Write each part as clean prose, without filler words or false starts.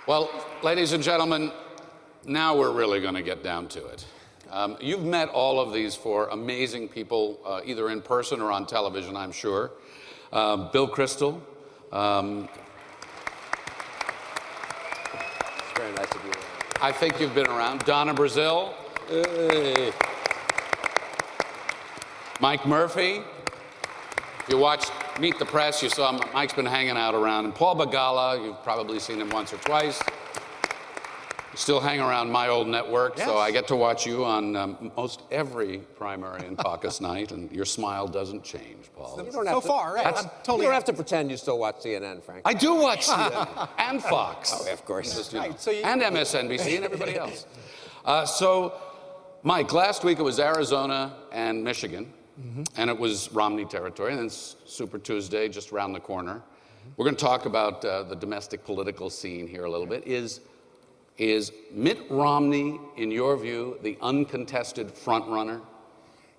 Well, ladies and gentlemen, now we're really going to get down to it. You've met all of these four amazing people, either in person or on television, I'm sure. Bill Kristol. It's very nice of you. I think you've been around. Donna Brazil. Hey. Mike Murphy. If you watched Meet the Press, you saw Mike's been hanging out around. And Paul Begala, you've probably seen him once or twice. You still hang around my old network, yes. So I get to watch you on most every primary and caucus night, and your smile doesn't change, Paul. You don't have to, far, right? You don't have to pretend you still watch CNN, Frank. I do watch CNN and Fox. Oh, of course. Just, right. So and MSNBC and everybody else. So, Mike, last week it was Arizona and Michigan. And it was Romney territory, and then Super Tuesday just around the corner. We're going to talk about the domestic political scene here a little bit. Is Mitt Romney, in your view, the uncontested front runner?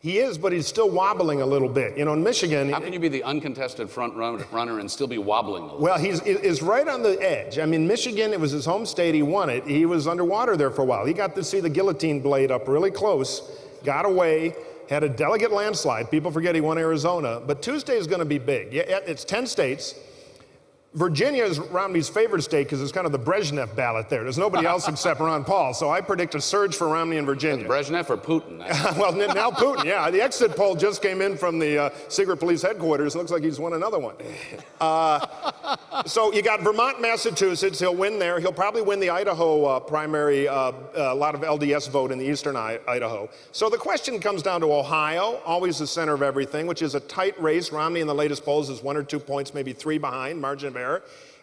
He is, but he's still wobbling a little bit. You know, in Michigan... How can you be the uncontested front runner and still be wobbling a little Well, he's right on the edge. I mean, Michigan, it was his home state. He won it. He was underwater there for a while. He got to see the guillotine blade up really close, got away, had a delegate landslide. People forget he won Arizona. But Tuesday is going to be big. Yeah, it's 10 states. Virginia is Romney's favorite state because it's kind of the Brezhnev ballot there. There's nobody else except Ron Paul. So I predict a surge for Romney in Virginia. Brezhnev or Putin? Well, now Putin, yeah. The exit poll just came in from the secret police headquarters. Looks like he's won another one. So you got Vermont, Massachusetts. He'll win there. He'll probably win the Idaho primary, a lot of LDS vote in the eastern Idaho. So the question comes down to Ohio, always the center of everything, which is a tight race. Romney in the latest polls is 1 or 2 points, maybe 3 behind, margin of error.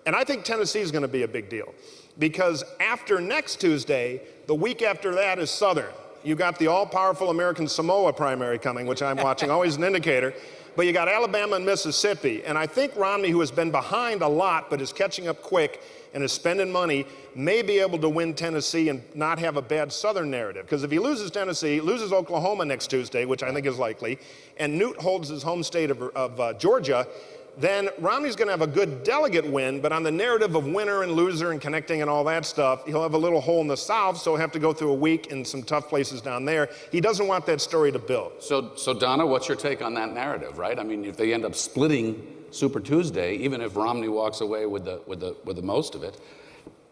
And I think Tennessee is going to be a big deal because after next Tuesday, the week after that is Southern. You got the all-powerful American Samoa primary coming, which I'm watching, always an indicator. But you got Alabama and Mississippi. And I think Romney, who has been behind a lot but is catching up quick and is spending money, may be able to win Tennessee and not have a bad Southern narrative. Because if he loses Tennessee, loses Oklahoma next Tuesday, which I think is likely, and Newt holds his home state of Georgia, then Romney's going to have a good delegate win, but on the narrative of winner and loser and connecting and all that stuff, he'll have a little hole in the South, so he'll have to go through a week in some tough places down there. He doesn't want that story to build. So Donna, what's your take on that narrative, right? I mean, if they end up splitting Super Tuesday, even if Romney walks away with the most of it,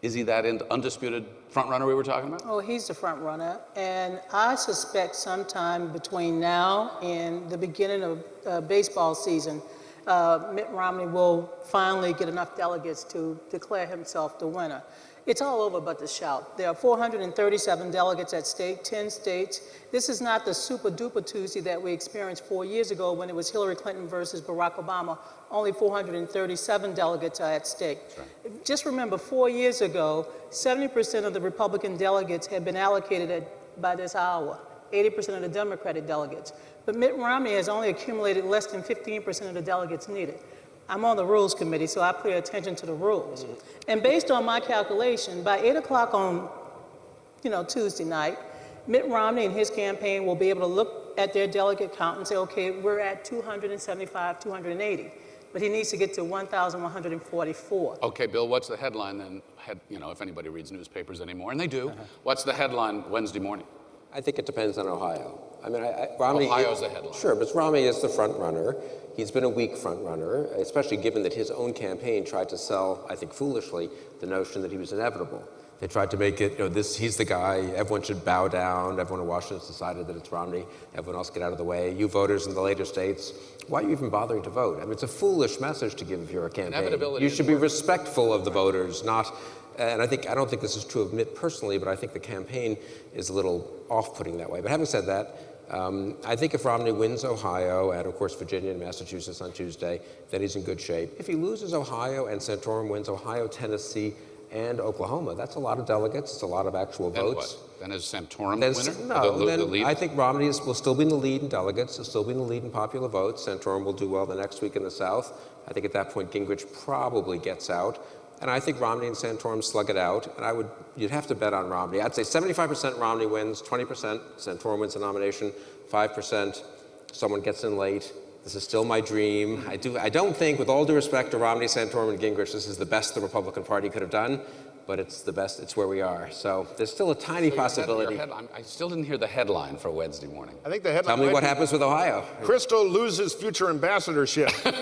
is he that undisputed front runner we were talking about? Oh, he's the front runner, and I suspect sometime between now and the beginning of baseball season, Mitt Romney will finally get enough delegates to declare himself the winner. It's all over but the shout. There are 437 delegates at stake, 10 states. This is not the super duper Tuesday that we experienced 4 years ago when it was Hillary Clinton versus Barack Obama. Only 437 delegates are at stake. Right. Just remember, 4 years ago, 70% of the Republican delegates had been allocated by this hour, 80% of the Democratic delegates. But Mitt Romney has only accumulated less than 15% of the delegates needed. I'm on the Rules Committee, so I pay attention to the rules. And based on my calculation, by 8 o'clock on Tuesday night, Mitt Romney and his campaign will be able to look at their delegate count and say, okay, we're at 275, 280. But he needs to get to 1,144. Okay, Bill, what's the headline then? If anybody reads newspapers anymore, and they do, what's the headline Wednesday morning? I think it depends on Ohio. I mean, Romney... Ohio's the headline. Sure, but Romney is the front runner. He's been a weak front runner, especially given that his own campaign tried to sell, I think foolishly, the notion that he was inevitable. They tried to make it, he's the guy, everyone should bow down, everyone in Washington's decided that it's Romney, everyone else get out of the way. You voters in the later states, why are you even bothering to vote? I mean, it's a foolish message to give if you're a campaign. You should be respectful of the voters, not... And I don't think this is true of Mitt personally, but I think the campaign is a little off-putting that way. But having said that, I think if Romney wins Ohio, and of course Virginia and Massachusetts on Tuesday, then he's in good shape. If he loses Ohio and Santorum wins Ohio, Tennessee, and Oklahoma, that's a lot of delegates, it's a lot of actual votes. What? Then is Santorum the winner? No, the lead? I think Romney will still be in the lead in delegates, he'll still be in the lead in popular votes. Santorum will do well the next week in the South. I think at that point Gingrich probably gets out. And I think Romney and Santorum slug it out, and you'd have to bet on Romney. I'd say 75% Romney wins, 20% Santorum wins the nomination, 5% someone gets in late. This is still my dream. I don't think, with all due respect to Romney, Santorum, and Gingrich, this is the best the Republican Party could have done, but it's the best, it's where we are. So there's still a tiny possibility. I still didn't hear the headline for Wednesday morning. I think the headline. Tell me what happens with Ohio. Crystal loses future ambassadorship. That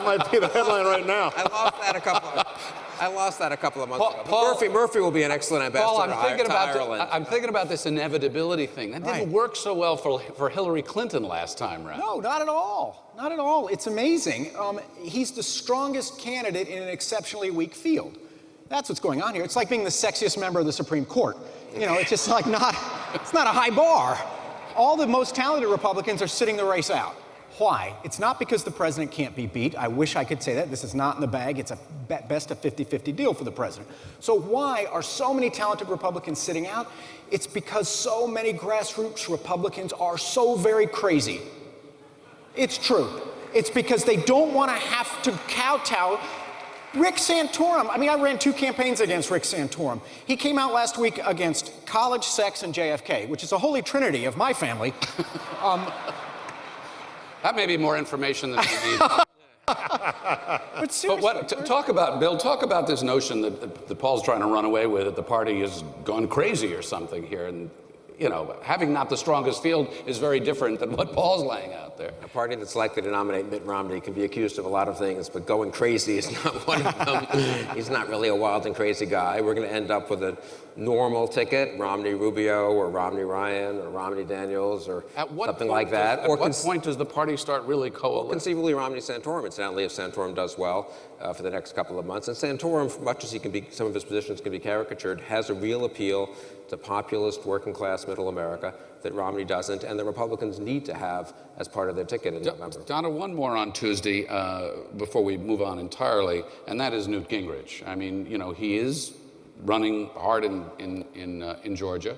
might be the headline right now. I lost that a couple of months ago. Paul, Murphy will be an excellent ambassador Paul, to Ireland. I'm thinking about this inevitability thing. That didn't work so well for Hillary Clinton last time round. No, not at all. Not at all. It's amazing. He's the strongest candidate in an exceptionally weak field. That's what's going on here. It's like being the sexiest member of the Supreme Court. You know, it's just like it's not a high bar. All the most talented Republicans are sitting the race out. Why? It's not because the president can't be beat. I wish I could say that. This is not in the bag. It's a best of 50-50 deal for the president. So why are so many talented Republicans sitting out? It's because so many grassroots Republicans are so very crazy. It's true. It's because they don't want to have to kowtow. Rick Santorum, I mean, I ran 2 campaigns against Rick Santorum. He came out last week against college, sex, and JFK, which is a holy trinity of my family. That may be more information than we need. But seriously, Talk about this notion that Paul's trying to run away with, that the party has gone crazy or something here. And, you know, having not the strongest field is very different than what Paul's laying out there. A party that's likely to nominate Mitt Romney can be accused of a lot of things, but going crazy is not one of them. He's not really a wild and crazy guy. We're going to end up with a normal ticket, Romney-Rubio or Romney-Ryan or Romney-Daniels or something like that. At what point does the party start really coalescing? Conceivably Romney-Santorum, incidentally, if Santorum does well for the next couple of months. And Santorum, much as he can be, some of his positions can be caricatured, has a real appeal to populist, working-class, middle America that Romney doesn't, and the Republicans need to have as part of their ticket in November. Donna, one more on Tuesday before we move on entirely, and that is Newt Gingrich. I mean, you know, he is running hard in Georgia.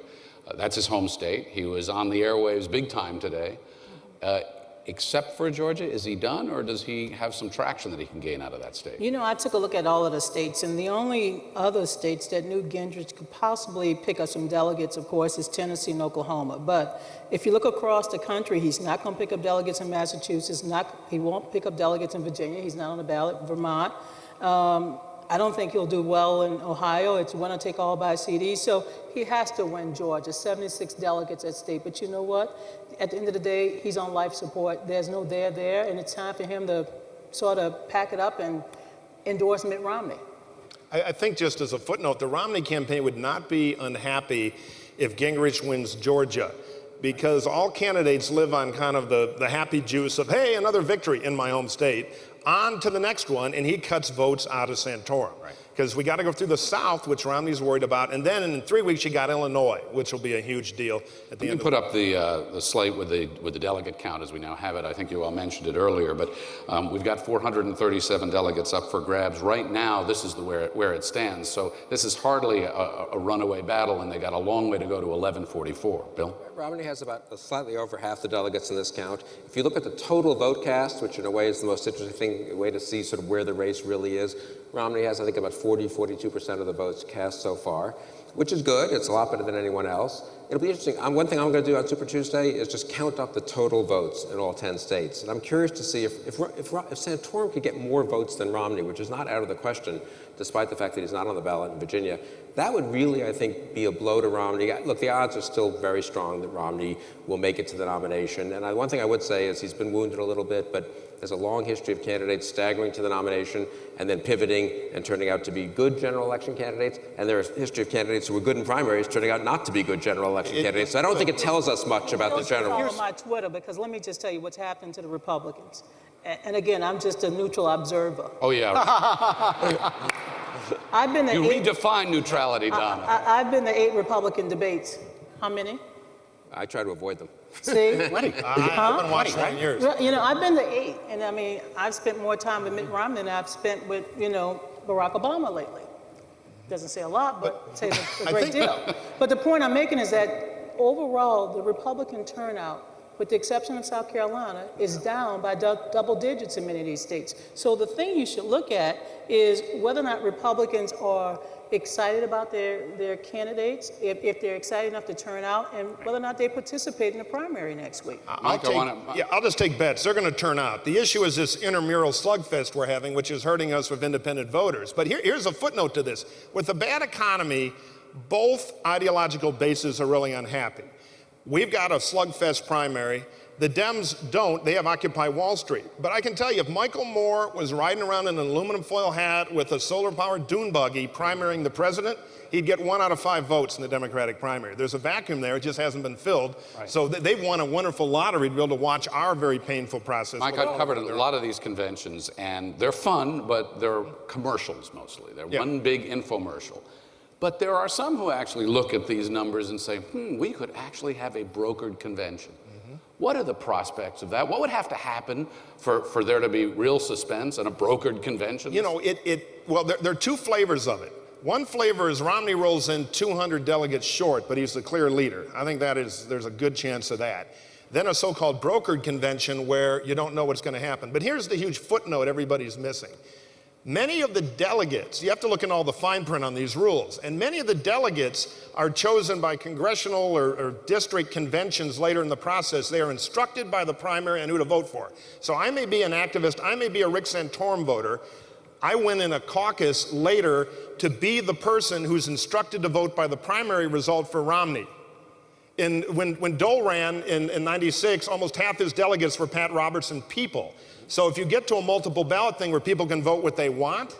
That's his home state. He was on the airwaves big time today. Except for Georgia, is he done, or does he have some traction that he can gain out of that state? You know, I took a look at all of the states, and the only other states that Newt Gingrich could possibly pick up some delegates, of course, is Tennessee and Oklahoma. But if you look across the country, he's not going to pick up delegates in Massachusetts. He won't pick up delegates in Virginia. He's not on the ballot. Vermont. I don't think he'll do well in Ohio. It's winner take all by CD. So he has to win Georgia, 76 delegates at state. But you know what? At the end of the day, he's on life support. There's no there, and it's time for him to sort of pack it up and endorse Mitt Romney. I think just as a footnote, the Romney campaign would not be unhappy if Gingrich wins Georgia, because all candidates live on kind of the happy juice of, hey, another victory in my home state. On to the next one, and he cuts votes out of Santorum. Because we got to go through the South, which Romney's worried about, and then in 3 weeks you got Illinois, which will be a huge deal at the end. You can put up the slate with the delegate count as we now have it. I think you all mentioned it earlier, but we've got 437 delegates up for grabs right now. This is where it stands. So this is hardly a runaway battle, and they got a long way to go to 1144. Bill? Romney has about slightly over half the delegates in this count. If you look at the total vote cast, which in a way is the most interesting way to see sort of where the race really is, Romney has, I think, about 42% of the votes cast so far, which is good. It's a lot better than anyone else. It'll be interesting. One thing I'm going to do on Super Tuesday is just count up the total votes in all 10 states. And I'm curious to see if Santorum could get more votes than Romney, which is not out of the question, despite the fact that he's not on the ballot in Virginia. That would really, I think, be a blow to Romney. Look, the odds are still very strong that Romney will make it to the nomination. And one thing I would say is he's been wounded a little bit, but there's a long history of candidates staggering to the nomination and then pivoting and turning out to be good general election candidates. And there's a history of candidates who were good in primaries turning out not to be good general election candidates. So I don't think it tells us much about the general. Follow my Twitter, because let me just tell you what's happened to the Republicans. And again, I'm just a neutral observer. Oh, yeah. I've been You redefine neutrality, Donna. I've been to 8 Republican debates. How many? I try to avoid them. See? I haven't watched that in years. Well, you know, I've been to 8, and I mean, I've spent more time with Mitt Romney than I've spent with, you know, Barack Obama lately. Doesn't say a lot, but says a great deal. But the point I'm making is that overall, the Republican turnout, with the exception of South Carolina, is down by double digits in many of these states. So the thing you should look at is whether or not Republicans are excited about their candidates, if they're excited enough to turn out, and whether or not they participate in the primary next week. I'll just take bets. They're going to turn out. The issue is this intramural slugfest we're having, which is hurting us with independent voters. But here's a footnote to this. With the bad economy, both ideological bases are really unhappy. We've got a slugfest primary. The Dems don't. They have Occupy Wall Street. But I can tell you, if Michael Moore was riding around in an aluminum foil hat with a solar-powered dune buggy primarying the president, he'd get 1 out of 5 votes in the Democratic primary. There's a vacuum there. It just hasn't been filled. Right. So they've won a wonderful lottery to be able to watch our very painful process. Mike, I've covered a lot of these conventions, and they're fun, but they're commercials mostly. They're one big infomercial. But there are some who actually look at these numbers and say, we could actually have a brokered convention. What are the prospects of that? What would have to happen for there to be real suspense and a brokered convention? You know, well, there are 2 flavors of it. One flavor is Romney rolls in 200 delegates short, but he's the clear leader. I think there's a good chance of that. Then a so-called brokered convention where you don't know what's going to happen. But here's the huge footnote everybody's missing. Many of the delegates, you have to look in all the fine print on these rules, and many of the delegates are chosen by congressional or district conventions later in the process. They are instructed by the primary on who to vote for. So I may be an activist, I may be a Rick Santorum voter. I went in a caucus later to be the person who's instructed to vote by the primary result for Romney. When Dole ran in 96, almost half his delegates were Pat Robertson people. So if you get to a multiple ballot thing where people can vote what they want,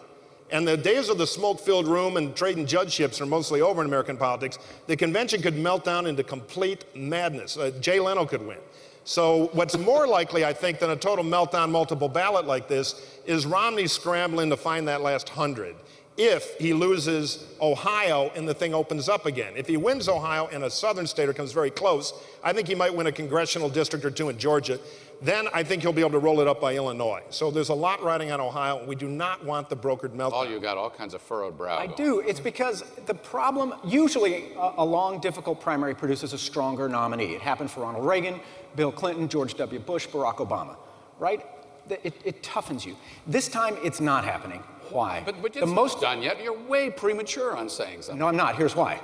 and the days of the smoke-filled room and trading judgeships are mostly over in American politics, the convention could melt down into complete madness. Jay Leno could win. So what's more likely, I think, than a total meltdown multiple ballot like this is Romney scrambling to find that last 100. If he loses Ohio and the thing opens up again. If he wins Ohio and a southern state or comes very close, I think he might win a congressional district or 2 in Georgia. Then I think he'll be able to roll it up by Illinois. So there's a lot riding on Ohio. We do not want the brokered meltdown. Oh, you got all kinds of furrowed brow. I do. It's because the problem, usually a long, difficult primary produces a stronger nominee. It happened for Ronald Reagan, Bill Clinton, George W. Bush, Barack Obama, right? It toughens you. This time, it's not happening. Why? But it's not done yet. You're way premature on saying something. No, I'm not. Here's why.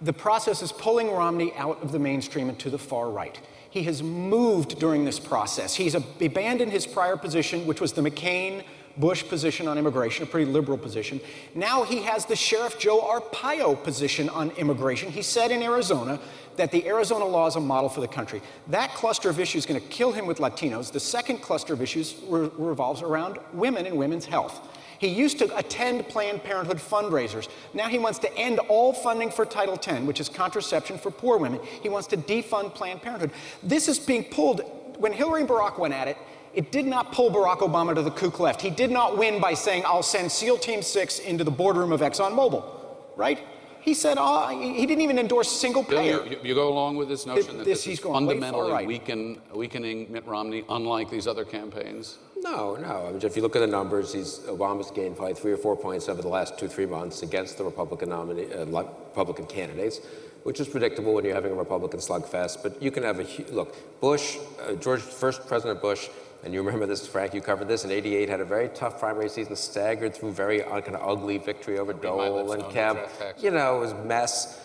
The process is pulling Romney out of the mainstream and to the far right. He has moved during this process. He's abandoned his prior position, which was the McCain-Bush position on immigration, a pretty liberal position. Now he has the Sheriff Joe Arpaio position on immigration. He said in Arizona that the Arizona law is a model for the country. That cluster of issues is going to kill him with Latinos. The second cluster of issues revolves around women and women's health. He used to attend Planned Parenthood fundraisers. Now he wants to end all funding for Title X, which is contraception for poor women. He wants to defund Planned Parenthood. This is being pulled. When Hillary and Barack went at it, it did not pull Barack Obama to the kook left. He did not win by saying, I'll send SEAL Team 6 into the boardroom of ExxonMobil, right? He said, he didn't even endorse single payer. Bill, you go along with this notion that this is fundamentally right. weakening Mitt Romney, unlike these other campaigns? No. I mean, if you look at the numbers, Obama's gained probably 3 or 4 points over the last 2-3 months against the Republican candidates, which is predictable when you're having a Republican slugfest. But you can have look, Bush, first President Bush, and you remember this, Frank, you covered this, in '88, had a very tough primary season, staggered through very kind of ugly victory over Dole and Kemp. You know, it was a mess.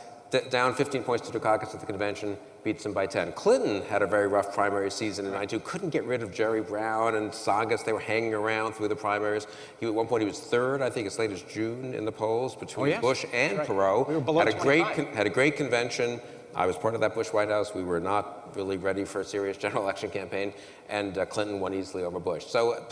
Down 15 points to Dukakis at the convention, beats him by 10. Clinton had a very rough primary season in '92, couldn't get rid of Jerry Brown and Sagas. They were hanging around through the primaries. At one point, he was 3rd, I think, as late as June in the polls between Bush and Perot. We were below 25. Had a great convention. I was part of that Bush White House. We were not really ready for a serious general election campaign, and Clinton won easily over Bush. So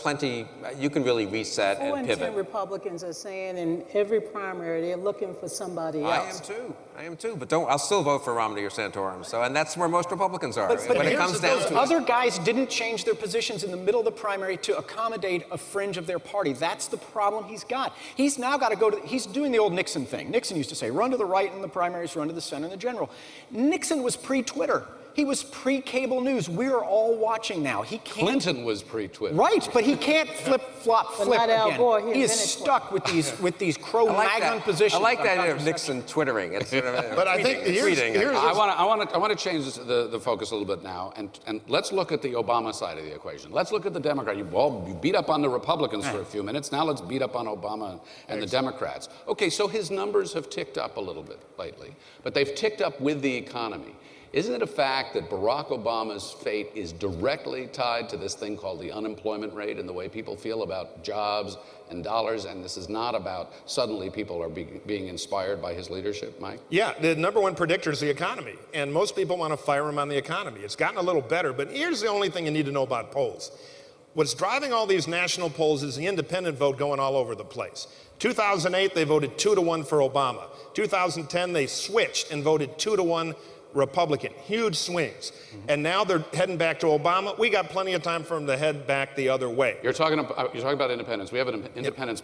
you can really reset and pivot. 4 and 10 Republicans are saying in every primary they're looking for somebody else. I am too, but I'll still vote for Romney or Santorum. So, and that's where most Republicans are. But when it comes down to other guys didn't change their positions in the middle of the primary to accommodate a fringe of their party. That's the problem he's got. He's now got to go to, he's doing the old Nixon thing. Nixon used to say, run to the right in the primaries, run to the center in the general. Nixon was pre-Twitter. He was pre-cable news. We're all watching now. He can't. Clinton was pre-Twitter. Right, but he can't flip not Al again. Gore. He is stuck with these Cro-Magnon positions. I like on that idea of contraception. Nixon twittering. It's sort of, But I think here's I want to change the focus a little bit now, and let's look at the Obama side of the equation. Let's look at the Democrat. You beat up on the Republicans for a few minutes. Now let's beat up on Obama and the Democrats. Okay, so his numbers have ticked up a little bit lately, but they've ticked up with the economy. Isn't it a fact that Barack Obama's fate is directly tied to this thing called the unemployment rate and the way people feel about jobs and dollars? And this is not about suddenly people are being inspired by his leadership, Mike? Yeah, the number one predictor is the economy. And most people want to fire him on the economy. It's gotten a little better, but here's the only thing you need to know about polls. What's driving all these national polls is the independent vote going all over the place. 2008, they voted 2-1 for Obama. 2010, they switched and voted 2-1 Republican. Huge swings. And now they're heading back to Obama. We got plenty of time for them to head back the other way. You're talking about independence. We have an independence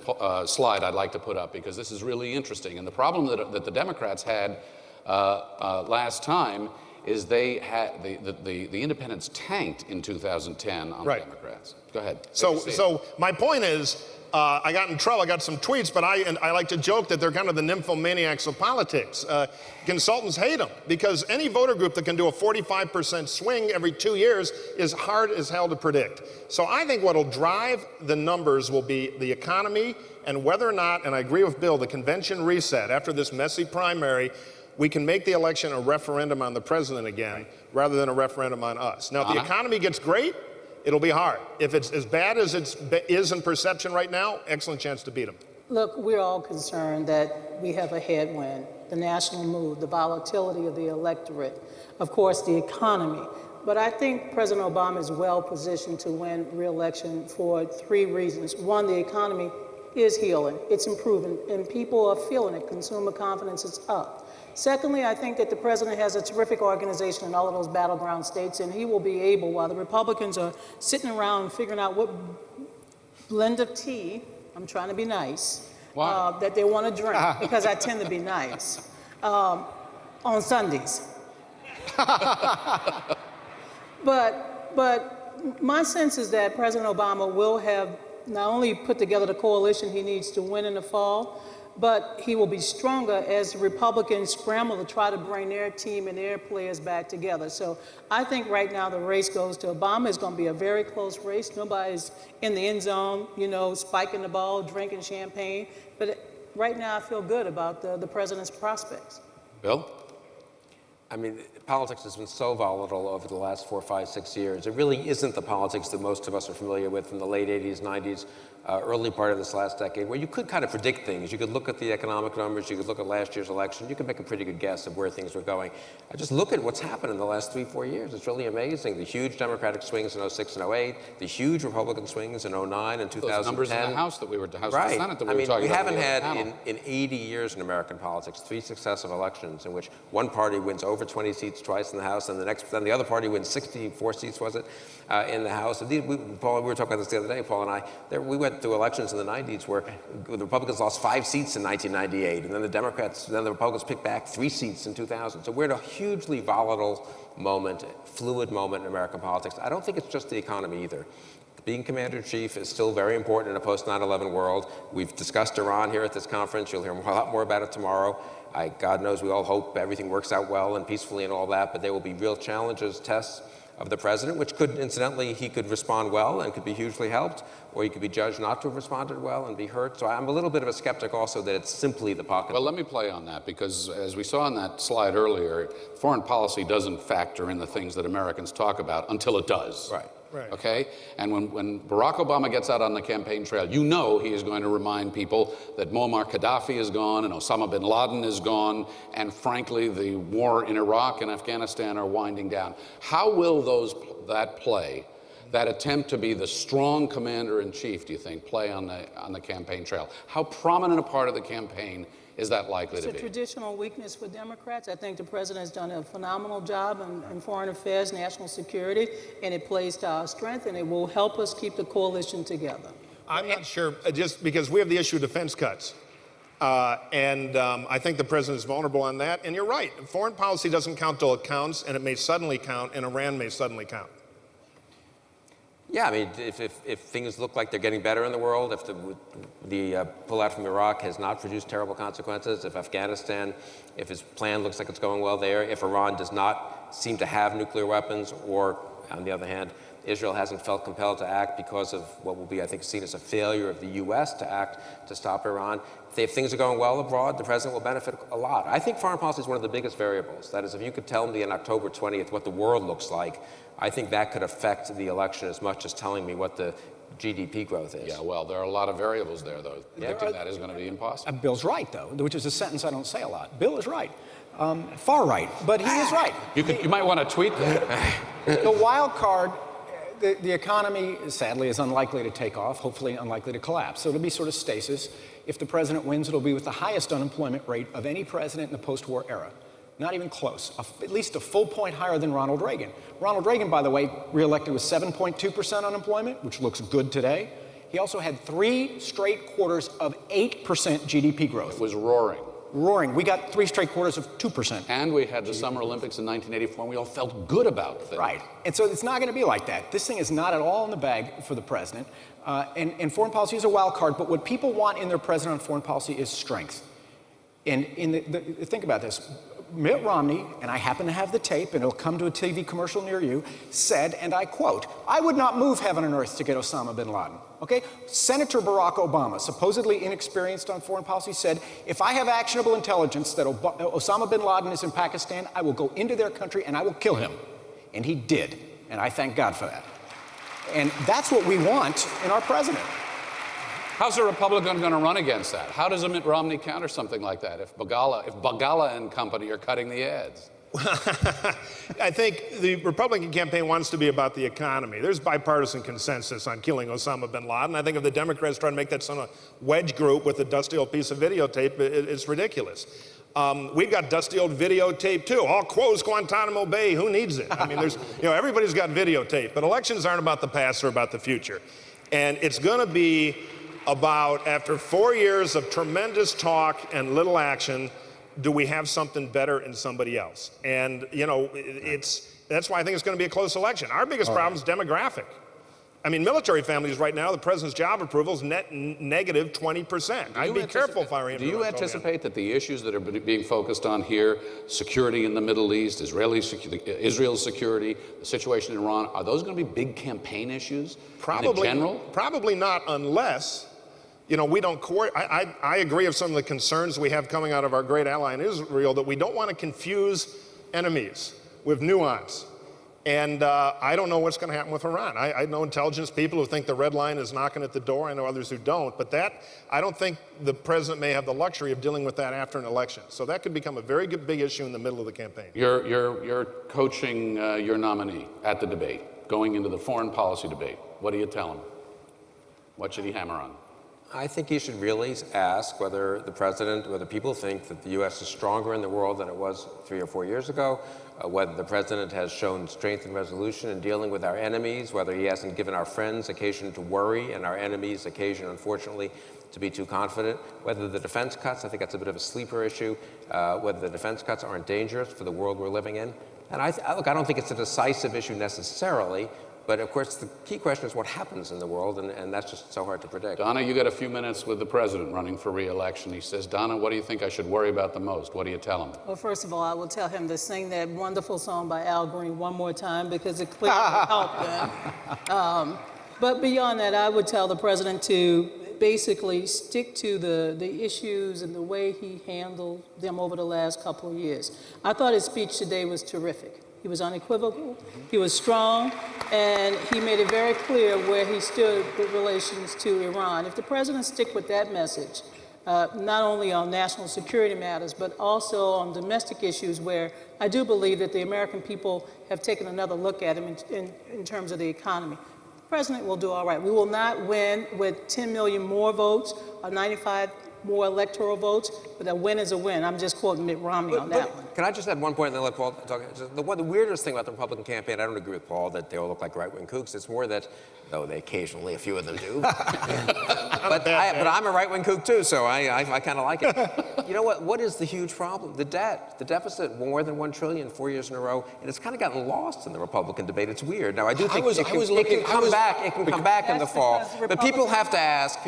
slide I'd like to put up because this is really interesting. And the problem that the Democrats had last time is they had the independents tanked in 2010 on the Democrats. Go ahead. So my point is, I got in trouble. I got some tweets, but I like to joke that they're kind of the nymphomaniacs of politics. Consultants hate them because any voter group that can do a 45% swing every 2 years is hard as hell to predict. So I think what'll drive the numbers will be the economy and whether or not, and I agree with Bill, the convention reset after this messy primary, we can make the election a referendum on the president again rather than a referendum on us. Now, if the economy gets great, it'll be hard. If it's as bad as it is in perception right now, excellent chance to beat them. Look, we're all concerned that we have a headwind, the national mood, the volatility of the electorate, of course, the economy. But I think President Obama is well positioned to win re-election for 3 reasons. One, the economy is healing, it's improving, and people are feeling it. Consumer confidence is up. Secondly, I think that the president has a terrific organization in all of those battleground states, and he will be able, while the Republicans are sitting around figuring out what blend of tea, I'm trying to be nice, that they want to drink, because I tend to be nice, on Sundays. But my sense is that President Obama will have not only put together the coalition he needs to win in the fall, but he will be stronger as the Republicans scramble to try to bring their team and their players back together. So I think right now the race goes to Obama. It's going to be a very close race. Nobody's in the end zone, you know, spiking the ball, drinking champagne. But right now I feel good about the president's prospects. Bill? I mean, politics has been so volatile over the last 4, 5, 6 years. It really isn't the politics that most of us are familiar with from the late 80s, 90s, early part of this last decade, where you could kind of predict things. You could look at the economic numbers, you could look at last year's election, you could make a pretty good guess of where things were going. I just look at what's happened in the last 3, 4 years. It's really amazing. The huge Democratic swings in 06 and 08, the huge Republican swings in 09 and 2010. Those numbers in the House that we were, House and Senate that we were talking about. We haven't had in 80 years in American politics 3 successive elections in which one party wins over 20 seats twice in the House, and then the other party wins 64 seats, was it, in the House. And Paul, we were talking about this the other day, Paul and I. We went through elections in the 90s where the Republicans lost 5 seats in 1998, and then the Republicans picked back 3 seats in 2000. So we're in a hugely volatile moment, fluid moment in American politics. I don't think it's just the economy either. Being commander-in-chief is still very important in a post-9/11 world. We've discussed Iran here at this conference. You'll hear a lot more about it tomorrow. God knows we all hope everything works out well and peacefully and all that, but there will be real challenges, tests of the president, which could, incidentally, he could respond well and could be hugely helped, or he could be judged not to have responded well and be hurt. So I'm a little bit of a skeptic also that it's simply the pocket. Well, let me play on that, because as we saw on that slide earlier, foreign policy doesn't factor in the things that Americans talk about until it does. Right. Right. Okay? And when Barack Obama gets out on the campaign trail, you know he is going to remind people that Muammar Gaddafi is gone and Osama bin Laden is gone, and frankly, the war in Iraq and Afghanistan are winding down. How will that attempt to be the strong commander-in-chief, do you think, play on the campaign trail? How prominent a part of the campaign is that likely to be? It's a traditional weakness for Democrats. I think the president has done a phenomenal job in foreign affairs, national security, and it plays to our strength, and it will help us keep the coalition together. I'm not sure, just because we have the issue of defense cuts. I think the president is vulnerable on that. And you're right, foreign policy doesn't count till it counts, and it may suddenly count, and Iran may suddenly count. Yeah, I mean, if things look like they're getting better in the world, if the pullout from Iraq has not produced terrible consequences, if Afghanistan, if his plan looks like it's going well there, if Iran does not seem to have nuclear weapons, or on the other hand, Israel hasn't felt compelled to act because of what will be, I think, seen as a failure of the U.S. to act to stop Iran. If things are going well abroad, the president will benefit a lot. I think foreign policy is one of the biggest variables. That is, if you could tell me on October 20th what the world looks like, I think that could affect the election as much as telling me what the GDP growth is. Yeah, well, there are a lot of variables there, though. Predicting that is going to be impossible. Bill's right, though, which is a sentence I don't say a lot. Bill is right. Far right, but he is right. You might want to tweet that. The wild card, the economy, sadly, is unlikely to take off, hopefully unlikely to collapse. So it'll be sort of stasis. If the president wins, it'll be with the highest unemployment rate of any president in the post-war era. Not even close. At least a full point higher than Ronald Reagan. Ronald Reagan, by the way, reelected with 7.2% unemployment, which looks good today. He also had 3 straight quarters of 8% GDP growth. It was roaring. Roaring. We got 3 straight quarters of 2%. And we had the Summer Olympics in 1984, and we all felt good about things. Right. And so it's not going to be like that. This thing is not at all in the bag for the president. And foreign policy is a wild card, but what people want in their president on foreign policy is strength. And think about this. Mitt Romney, and I happen to have the tape, and it'll come to a TV commercial near you, said, and I quote, "I would not move heaven and earth to get Osama bin Laden." Okay? Senator Barack Obama, supposedly inexperienced on foreign policy, said, "If I have actionable intelligence that Osama bin Laden is in Pakistan, I will go into their country and I will kill him." And he did, and I thank God for that. And that's what we want in our president. How's a Republican going to run against that? How does a Mitt Romney counter something like that if Bagala and company are cutting the ads? I think the Republican campaign wants to be about the economy. There's bipartisan consensus on killing Osama bin Laden. I think if the Democrats try to make that some wedge group with a dusty old piece of videotape, it's ridiculous. We've got dusty old videotape too. All quos Guantanamo Bay. Who needs it? I mean, everybody's got videotape. But elections aren't about the past; they're about the future. And it's going to be about, after 4 years of tremendous talk and little action, do we have something better in somebody else? And that's why I think it's going to be a close election. Our biggest problem is demographic. I mean, military families right now, the president's job approval is negative 20%. I'd be careful firing. Do you anticipate that the issues that are being focused on here, security in the Middle East, Israel's security, the situation in Iran, are those going to be big campaign issues in general? Probably not, unless we don't I agree with some of the concerns we have coming out of our great ally in Israel, that we don't want to confuse enemies with nuance. And I don't know what's going to happen with Iran. I know intelligence people who think the red line is knocking at the door. I know others who don't. But I don't think the president may have the luxury of dealing with that after an election. So that could become a very big issue in the middle of the campaign. You're coaching your nominee at the debate, going into the foreign policy debate. What do you tell him? What should he hammer on? I think he should really ask whether people think that the U.S. is stronger in the world than it was 3 or 4 years ago, whether the president has shown strength and resolution in dealing with our enemies, whether he hasn't given our friends occasion to worry and our enemies occasion, unfortunately, to be too confident, whether the defense cuts, I think that's a bit of a sleeper issue, whether the defense cuts aren't dangerous for the world we're living in. And I don't think it's a decisive issue necessarily, but of course the key question is what happens in the world, and that's just so hard to predict. Donna, you got a few minutes with the president running for re-election. He says, Donna, what do you think I should worry about the most? What do you tell him? Well, first of all, I will tell him to sing that wonderful song by Al Green one more time, because it clearly helped him. But beyond that, I would tell the president to basically stick to the issues and the way he handled them over the last couple of years. I thought his speech today was terrific. He was unequivocal, he was strong, and he made it very clear where he stood with relations to Iran. If the president stick with that message, not only on national security matters, but also on domestic issues where I do believe that the American people have taken another look at him in terms of the economy, the president will do all right. We will not win with 10 million more votes or 95 more electoral votes, but a win is a win. I'm just quoting Mitt Romney on that one. Can I just add one point and then let Paul talk? The weirdest thing about the Republican campaign, I don't agree with Paul that they all look like right-wing kooks. It's more that, though they occasionally, a few of them do. but I'm a right-wing kook too, so I kind of like it. You know what? What is the huge problem? The debt. The deficit, more than $1 trillion 4 years in a row, and it's kind of gotten lost in the Republican debate. It's weird. Now, I do think it can come back in the fall. But people have to ask,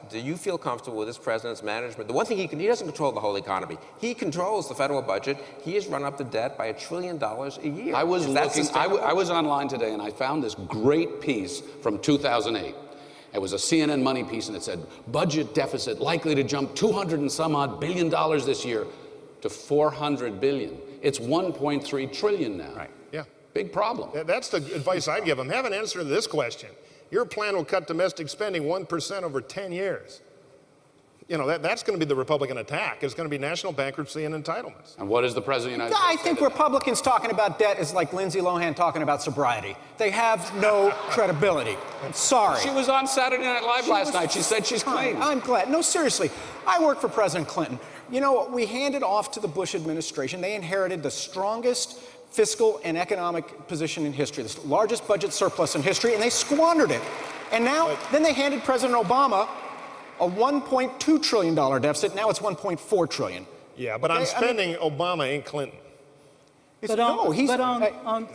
do you feel comfortable with this president's management? The one thing he doesn't control the whole economy. He controls the federal budget. He has run up the debt by $1 trillion a year. I was online today and I found this great piece from 2008. It was a CNN Money piece and it said, budget deficit likely to jump 200 and some odd billion dollars this year to 400 billion. It's 1.3 trillion now. Right. Yeah. Big problem. That's the advice I'd give them. Have an answer to this question. Your plan will cut domestic spending 1% over 10 years. You know, that's going to be the Republican attack. It's going to be national bankruptcy and entitlements. And what is the President of the United States? I think Republicans talking about debt is like Lindsay Lohan talking about sobriety. They have no credibility. I'm sorry. She was on Saturday Night Live last night. She said she's clean. I'm glad. No, seriously. I worked for President Clinton. You know, we handed off to the Bush administration. They inherited the strongest fiscal and economic position in history, the largest budget surplus in history, and they squandered it. And now, then they handed President Obama a $1.2 trillion deficit. Now it's $1.4 trillion. Yeah, but on spending, Obama ain't Clinton. But on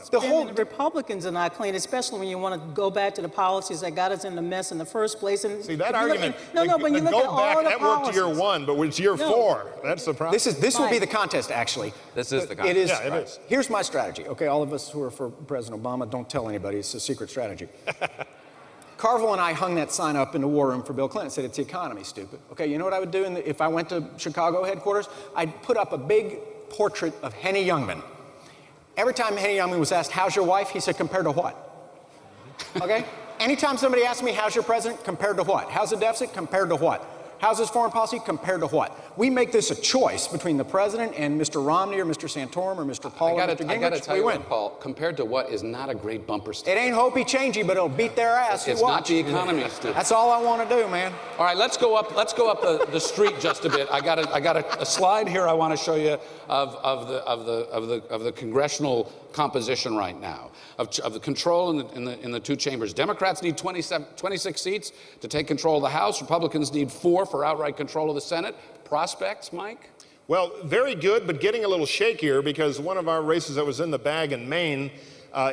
spending, the Republicans are not clean, especially when you want to go back to the policies that got us in the mess in the first place. And see, that argument, when you look at all the that worked year one, but it's year four. That's the problem. This will be the contest, actually. This is the contest. It is. Yeah, it is. Here's my strategy. Okay, all of us who are for President Obama, don't tell anybody. It's a secret strategy. Carville and I hung that sign up in the war room for Bill Clinton, said it's the economy, stupid. Okay, you know what I would do if I went to Chicago headquarters? I'd put up a big portrait of Henny Youngman. Every time Henny Youngman was asked, how's your wife? He said, compared to what? Okay? Anytime somebody asked me, how's your president? Compared to what? How's the deficit? Compared to what? How's his foreign policy? Compared to what? We make this a choice between the president and Mr. Romney or Mr. Santorum or Mr. Paul or Mr. Gingrich. I got to tell you what, Paul, compared to what is not a great bumper sticker. It ain't hopey-changey, but it'll beat their ass. It's not the economy, stupid. That's all I want to do, man. All right, let's go up the street just a bit. I got a slide here I want to show you of the congressional composition right now, of the control in the two chambers. Democrats need 26 seats to take control of the House. Republicans need 4 for outright control of the Senate. Prospects, Mike? Well, very good, but getting a little shakier because one of our races that was in the bag in Maine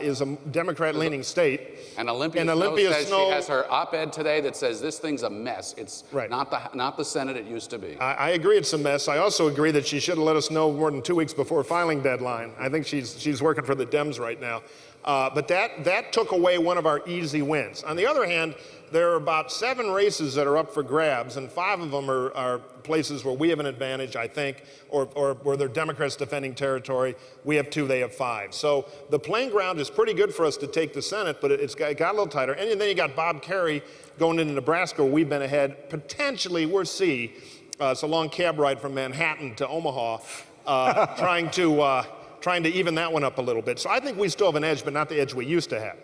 is a Democrat-leaning state. And Olympia says she has her op-ed today that says this thing's a mess. It's not the Senate it used to be. I agree it's a mess. I also agree that she should have let us know more than 2 weeks before filing deadline. I think she's working for the Dems right now. But that took away one of our easy wins. On the other hand, there are about 7 races that are up for grabs, and 5 of them are places where we have an advantage, I think, or where they're Democrats defending territory. We have 2, they have 5. So the playing ground is pretty good for us to take the Senate, but it got a little tighter. And then you got Bob Kerrey going into Nebraska, where we've been ahead. Potentially, we'll see. It's a long cab ride from Manhattan to Omaha, trying to even that one up a little bit. So I think we still have an edge, but not the edge we used to have.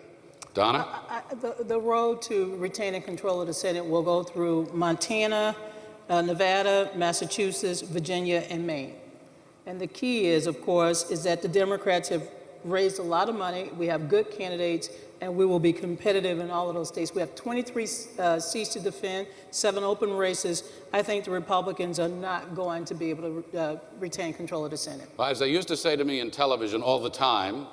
Donna? The road to retaining control of the Senate will go through Montana, Nevada, Massachusetts, Virginia, and Maine. And the key is, of course, is that the Democrats have raised a lot of money. We have good candidates, and we will be competitive in all of those states. We have 23 seats to defend, 7 open races. I think the Republicans are not going to be able to retain control of the Senate. Well, as they used to say to me in television all the time,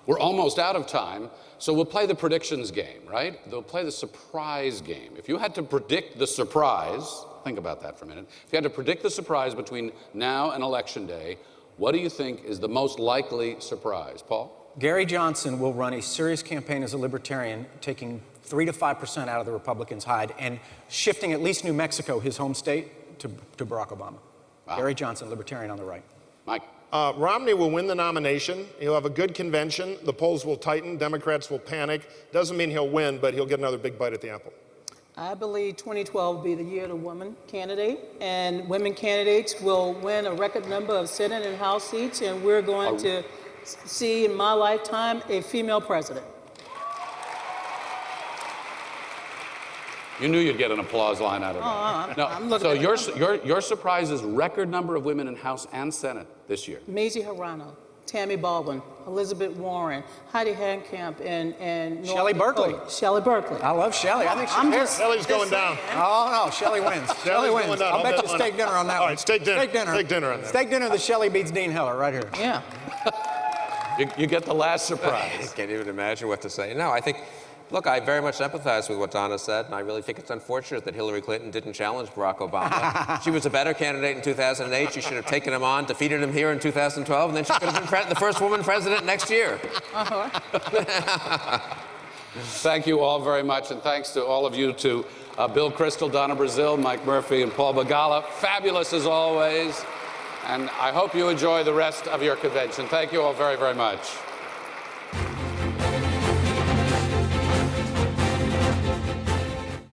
we're almost out of time, so we'll play the predictions game, right? They'll play the surprise game. If you had to predict the surprise, think about that for a minute. If you had to predict the surprise between now and Election Day, what do you think is the most likely surprise? Paul? Gary Johnson will run a serious campaign as a libertarian, taking 3 to 5% out of the Republicans' hide and shifting at least New Mexico, his home state, to Barack Obama. Wow. Gary Johnson, libertarian on the right. Mike? Romney will win the nomination. He'll have a good convention. The polls will tighten. Democrats will panic. Doesn't mean he'll win, but he'll get another big bite at the apple. I believe 2012 will be the year of the woman candidate, and women candidates will win a record number of Senate and House seats, and we're going to see in my lifetime a female president. You knew you'd get an applause line out of that. I'm looking So at your surprise is record number of women in House and Senate this year. Maisie Hirano, Tammy Baldwin, Elizabeth Warren, Heidi Heitkamp, and North Shelley Berkeley. Dakota. Shelley Berkeley. I love Shelley. I think she's I'm fair. just- Shelley's going down. Oh, no, Shelley wins. Shelley going wins. down. I'll bet you on steak it. dinner on that All one. right, steak dinner. Steak dinner. Steak dinner on that. Steak dinner, the Shelley beats Dean Heller right here. Yeah. You get the last I surprise. can't even imagine what to say. No, I think, look, I very much empathize with what Donna said, and I really think it's unfortunate that Hillary Clinton didn't challenge Barack Obama. She was a better candidate in 2008. She should have taken him on, defeated him here in 2012, and then she could have been the first woman president next year. Thank you all very much, and thanks to all of you, to Bill Kristol, Donna Brazil, Mike Murphy, and Paul Begala. Fabulous as always. And I hope you enjoy the rest of your convention. Thank you all very, very much.